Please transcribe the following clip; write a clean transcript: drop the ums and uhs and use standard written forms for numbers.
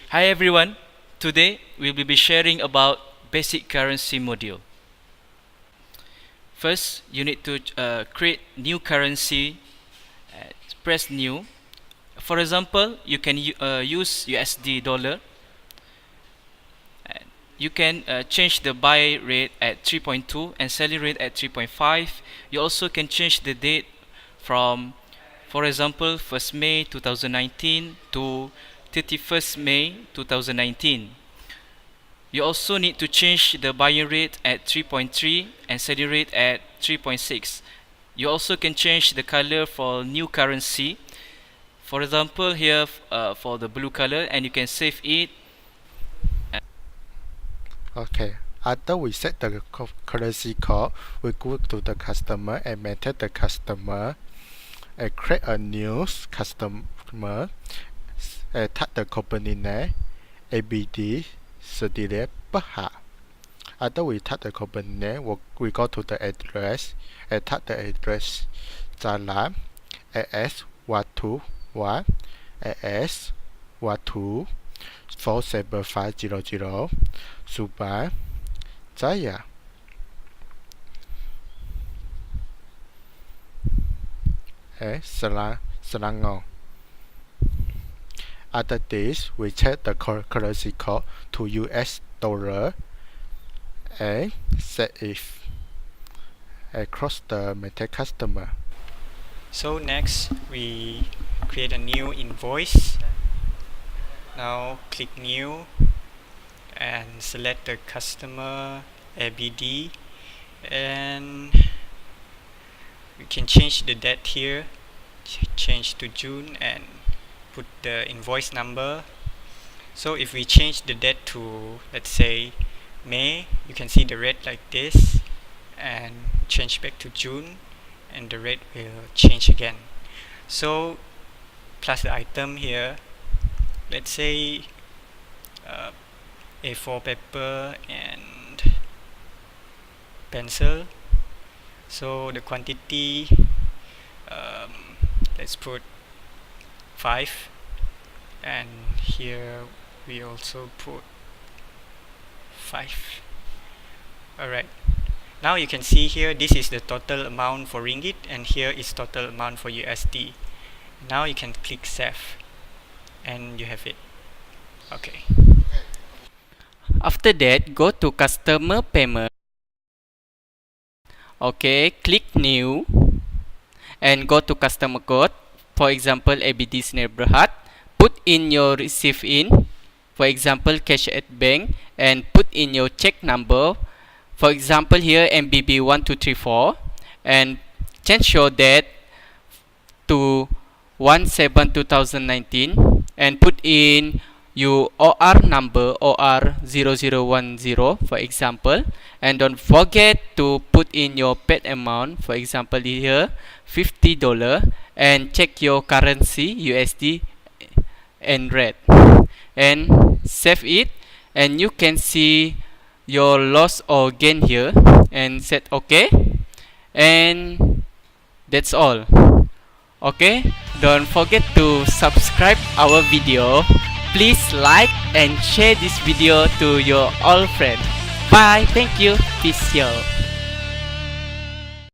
Hi everyone, today we will be sharing about basic currency module. First, you need to create new currency, press new. For example, you can use USD dollar. You can change the buy rate at 3.2 and selling rate at 3.5. You also can change the date from, for example, 1st May 2019 to 31st May 2019. You also need to change the buying rate at 3.3 and selling rate at 3.6. You also can change the color for new currency. For example, here for the blue color, and you can save it. Okay, after we set the currency code, we go to the customer and maintain the customer and create a new customer and type the company name ABD select Baha. After we type the company name, we go to the address and type the address Jalan AS 121 AS 12 47500 Subang Jaya. Selangor. After this, we check the currency code to US dollar and set it across the maintain customer. So next we create a new invoice. Now click new and select the customer ABD, and we can change the date here, change to June and put the invoice number. So if we change the date to, let's say, May, you can see the rate like this, and change back to June and the rate will change again. So plus the item here, let's say A4 paper and pencil. So the quantity, let's put 5, and here we also put 5. Alright, now you can see here this is the total amount for ringgit and here is total amount for USD. Now you can click save and you have it. Okay. After that, go to customer payment. Okay, click new and go to customer code. For example, ABD's neighborhood. Put in your receive in, for example, cash at bank, and put in your check number. For example, here MBB1234, and change your date to 1/7/2019 and put in your OR number OR0010, for example, and don't forget to put in your paid amount, for example here $50, and check your currency USD and rate and save it, and you can see your loss or gain here and set OK, and that's all. Okay, don't forget to subscribe our video. Please like and share this video to your all friends. Bye, thank you, peace out.